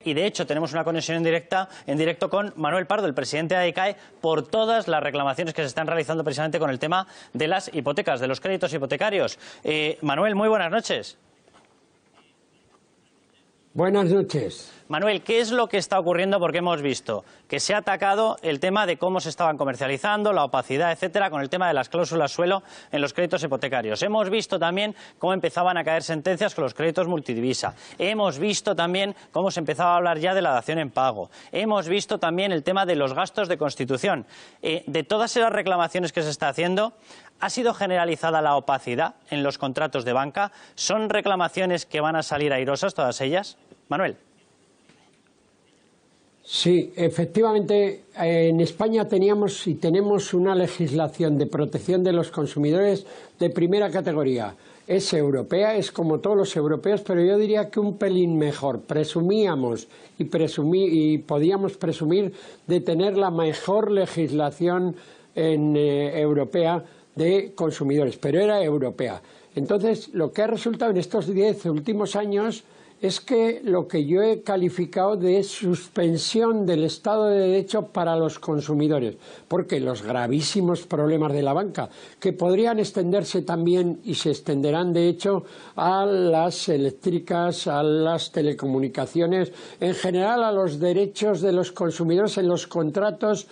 y de hecho tenemos una conexión en directo con Manuel Pardo, el presidente de AECAE, por todas las reclamaciones que se están realizando precisamente con el tema de las hipotecas, de los créditos hipotecarios. Manuel, muy buenas noches. Buenas noches. Manuel, ¿qué es lo que está ocurriendo? Porque hemos visto que se ha atacado el tema de cómo se estaban comercializando, la opacidad, etcétera, con el tema de las cláusulas suelo en los créditos hipotecarios. Hemos visto también cómo empezaban a caer sentencias con los créditos multidivisa. Hemos visto también cómo se empezaba a hablar ya de la dación en pago. Hemos visto también el tema de los gastos de constitución. De todas esas reclamaciones que se está haciendo, ¿ha sido generalizada la opacidad en los contratos de banca? ¿Son reclamaciones que van a salir airosas todas ellas? Manuel. Sí, efectivamente, en España teníamos y tenemos una legislación de protección de los consumidores de primera categoría. Es europea, es como todos los europeos, pero yo diría que un pelín mejor. Presumíamos y podíamos presumir de tener la mejor legislación europea de consumidores, pero era europea. Entonces, lo que ha resultado en estos 10 últimos años es que lo que yo he calificado de suspensión del Estado de Derecho para los consumidores, porque los gravísimos problemas de la banca, que podrían extenderse también y se extenderán de hecho a las eléctricas, a las telecomunicaciones, en general a los derechos de los consumidores en los contratos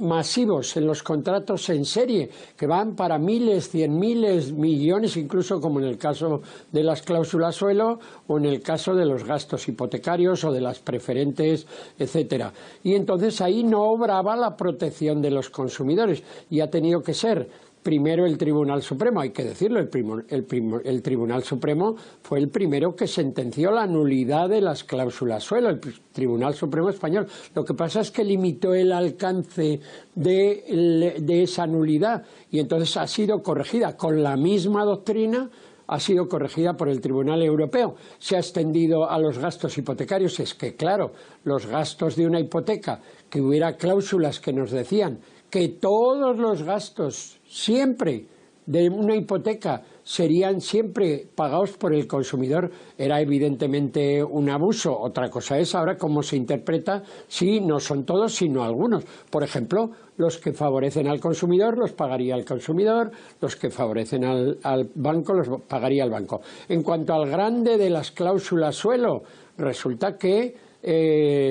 masivos, en los contratos en serie, que van para miles, cien miles, millones, incluso como en el caso de las cláusulas suelo o en el caso de los gastos hipotecarios o de las preferentes, etcétera. Y entonces ahí no obraba la protección de los consumidores y ha tenido que ser primero el Tribunal Supremo, hay que decirlo, el Tribunal Supremo fue el primero que sentenció la nulidad de las cláusulas suelo, el Tribunal Supremo español. Lo que pasa es que limitó el alcance de esa nulidad y entonces ha sido corregida con la misma doctrina. Ha sido corregida por el Tribunal Europeo. Se ha extendido a los gastos hipotecarios. Es que, claro, los gastos de una hipoteca, que hubiera cláusulas que nos decían que todos los gastos siempre de una hipoteca serían siempre pagados por el consumidor, era evidentemente un abuso. Otra cosa es ahora cómo se interpreta si no son todos, sino algunos. Por ejemplo, los que favorecen al consumidor los pagaría el consumidor, los que favorecen al banco los pagaría el banco. En cuanto al grande de las cláusulas suelo, resulta que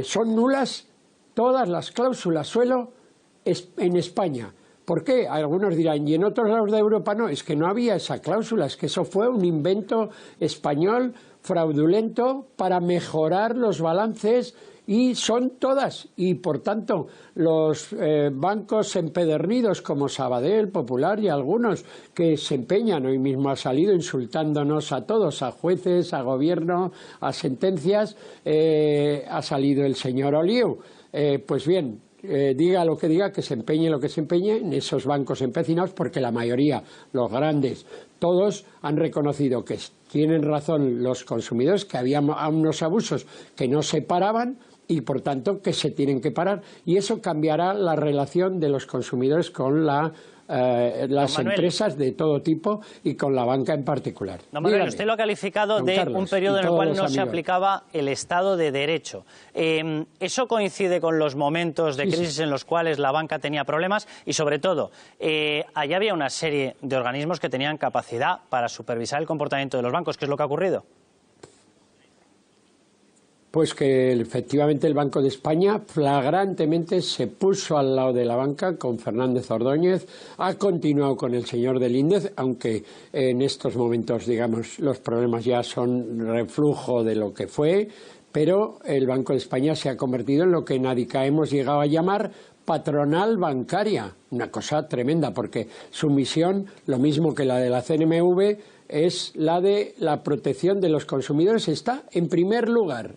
son nulas todas las cláusulas suelo en España. ¿Por qué? Algunos dirán, y en otros lados de Europa no, es que no había esa cláusula, es que eso fue un invento español fraudulento para mejorar los balances y son todas. Y por tanto, los bancos empedernidos como Sabadell, Popular y algunos que se empeñan, hoy mismo ha salido insultándonos a todos, a jueces, a gobierno, a sentencias, ha salido el señor Oliu. Pues bien, diga lo que diga, que se empeñe lo que se empeñe en esos bancos empecinados, porque la mayoría, los grandes, todos han reconocido que tienen razón los consumidores, que había unos abusos que no se paraban y por tanto que se tienen que parar, y eso cambiará la relación de los consumidores con las empresas de todo tipo y con la banca en particular. Don Manuel, usted lo ha calificado de un periodo en el cual no se aplicaba el Estado de Derecho. ¿Eso coincide con los momentos de crisis en los cuales la banca tenía problemas? Y sobre todo, allá había una serie de organismos que tenían capacidad para supervisar el comportamiento de los bancos. ¿Qué es lo que ha ocurrido? Pues que efectivamente el Banco de España flagrantemente se puso al lado de la banca con Fernández Ordóñez, ha continuado con el señor Delíndez, aunque en estos momentos, digamos, los problemas ya son reflujo de lo que fue, pero el Banco de España se ha convertido en lo que en ADICA hemos llegado a llamar patronal bancaria, una cosa tremenda, porque su misión, lo mismo que la de la CNMV, es la de la protección de los consumidores. Está en primer lugar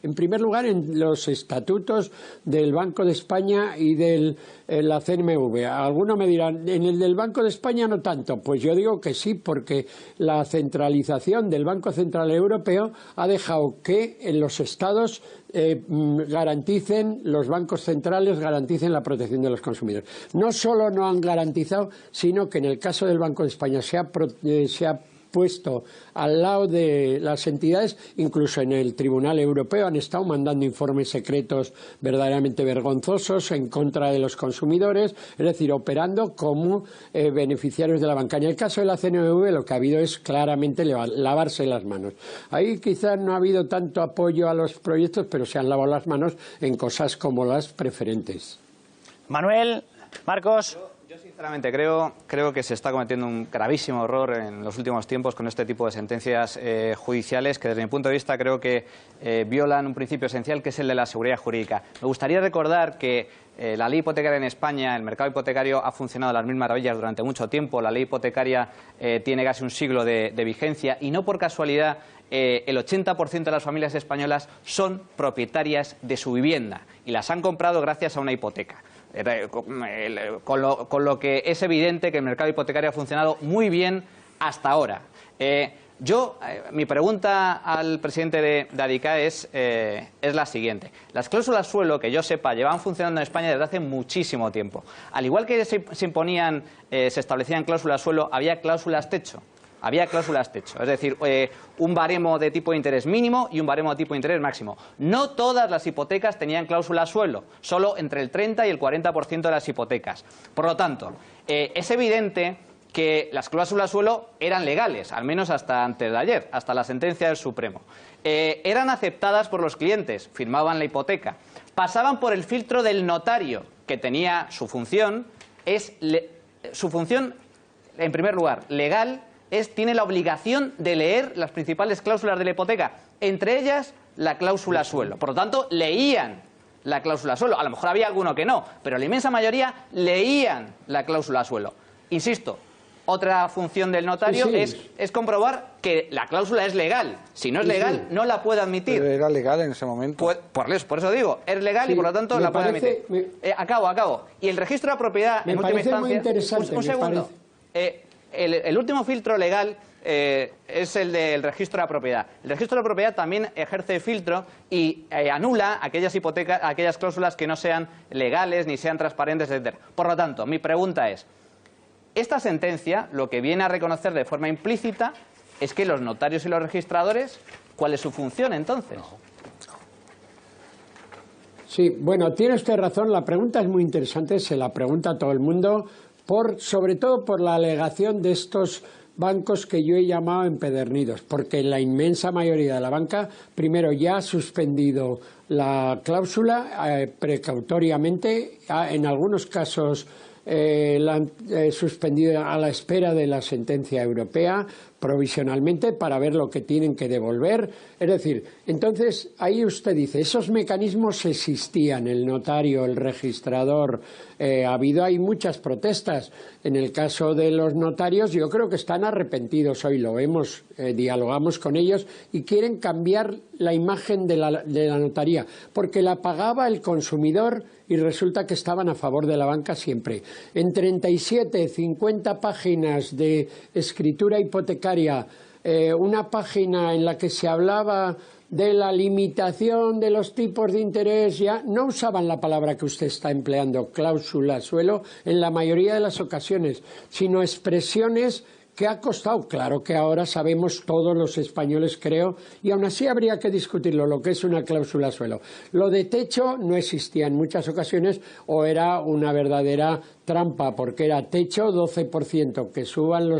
en los estatutos del Banco de España y de la CNMV. Algunos me dirán, en el del Banco de España no tanto. Pues yo digo que sí, porque la centralización del Banco Central Europeo ha dejado que en los estados los bancos centrales garanticen la protección de los consumidores. No solo no han garantizado, sino que en el caso del Banco de España se ha puesto al lado de las entidades, incluso en el Tribunal Europeo han estado mandando informes secretos verdaderamente vergonzosos en contra de los consumidores, es decir, operando como beneficiarios de la banca. En el caso de la CNMV lo que ha habido es claramente lavarse las manos. Ahí quizás no ha habido tanto apoyo a los proyectos, pero se han lavado las manos en cosas como las preferentes. Manuel, Marcos. Yo sinceramente creo que se está cometiendo un gravísimo error en los últimos tiempos con este tipo de sentencias judiciales que desde mi punto de vista creo que violan un principio esencial que es el de la seguridad jurídica. Me gustaría recordar que la ley hipotecaria en España, el mercado hipotecario ha funcionado a las mil maravillas durante mucho tiempo. La ley hipotecaria tiene casi un siglo de vigencia y no por casualidad el 80% de las familias españolas son propietarias de su vivienda y las han comprado gracias a una hipoteca. Con lo que es evidente que el mercado hipotecario ha funcionado muy bien hasta ahora. Mi pregunta al presidente de ADICAE es la siguiente. Las cláusulas suelo, que yo sepa, llevan funcionando en España desde hace muchísimo tiempo. Al igual que se establecían cláusulas suelo, había cláusulas techo. Había cláusulas techo, es decir, un baremo de tipo de interés mínimo y un baremo de tipo de interés máximo. No todas las hipotecas tenían cláusula suelo, solo entre el 30 y el 40% de las hipotecas. Por lo tanto, es evidente que las cláusulas suelo eran legales, al menos hasta antes de ayer, hasta la sentencia del Supremo. Eran aceptadas por los clientes, firmaban la hipoteca, pasaban por el filtro del notario, que tenía su función, en primer lugar, legal, tiene la obligación de leer las principales cláusulas de la hipoteca, entre ellas la cláusula suelo. Por lo tanto, leían la cláusula suelo. A lo mejor había alguno que no, pero la inmensa mayoría leían la cláusula suelo. Insisto, otra función del notario es comprobar que la cláusula es legal. Si no es legal, no la puede admitir. Pero era legal en ese momento. Por eso digo, es legal y por lo tanto la puede admitir. Acabo. Y el registro de propiedad, en última instancia... muy interesante. Un segundo. El último filtro legal es el del registro de propiedad. El registro de propiedad también ejerce filtro y anula aquellas cláusulas que no sean legales ni sean transparentes, etc. Por lo tanto, mi pregunta es, esta sentencia lo que viene a reconocer de forma implícita es que los notarios y los registradores, ¿cuál es su función entonces? Sí, bueno, tiene usted razón, la pregunta es muy interesante, se la pregunta a todo el mundo, sobre todo por la alegación de estos bancos que yo he llamado empedernidos, porque la inmensa mayoría de la banca, primero, ya ha suspendido la cláusula precautoriamente, en algunos casos la han suspendido a la espera de la sentencia europea, provisionalmente, para ver lo que tienen que devolver. Es decir, entonces ahí usted dice, esos mecanismos existían, el notario, el registrador, hay muchas protestas. En el caso de los notarios yo creo que están arrepentidos, hoy lo vemos, dialogamos con ellos y quieren cambiar la imagen de la notaría, porque la pagaba el consumidor y resulta que estaban a favor de la banca siempre. En 37, 50 páginas de escritura hipotecaria, una página en la que se hablaba de la limitación de los tipos de interés, ya no usaban la palabra que usted está empleando, cláusula suelo, en la mayoría de las ocasiones, sino expresiones que ha costado. Claro que ahora sabemos todos los españoles, creo, y aún así habría que discutirlo, lo que es una cláusula suelo. Lo de techo no existía en muchas ocasiones o era una verdadera trampa, porque era techo 12%, que suban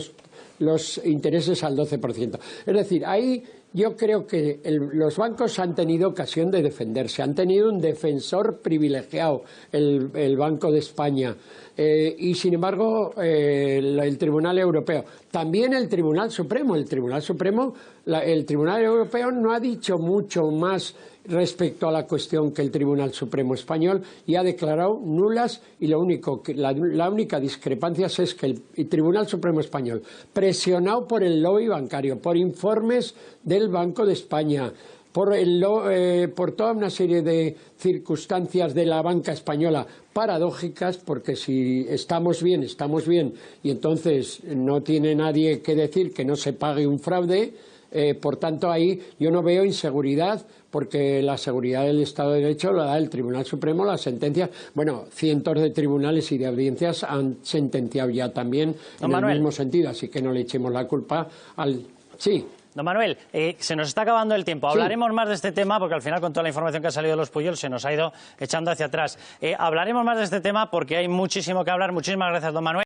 los intereses al 12%. Es decir, ahí yo creo que los bancos han tenido ocasión de defenderse, han tenido un defensor privilegiado, el Banco de España, y sin embargo el Tribunal Europeo, también el Tribunal Supremo. El Tribunal Europeo no ha dicho mucho más respecto a la cuestión que el Tribunal Supremo español y ha declarado nulas, y la única discrepancia es que el Tribunal Supremo español, presionado por el lobby bancario, por informes del Banco de España, por toda una serie de circunstancias de la banca española paradójicas, porque si estamos bien, y entonces no tiene nadie que decir que no se pague un fraude, Por tanto, ahí yo no veo inseguridad, porque la seguridad del Estado de Derecho la da el Tribunal Supremo, las sentencias. Bueno, cientos de tribunales y de audiencias han sentenciado ya también en el mismo sentido, así que no le echemos la culpa al... Sí. Don Manuel, se nos está acabando el tiempo. Hablaremos más de este tema porque al final con toda la información que ha salido de los Pujol se nos ha ido echando hacia atrás. Hablaremos más de este tema porque hay muchísimo que hablar. Muchísimas gracias, don Manuel.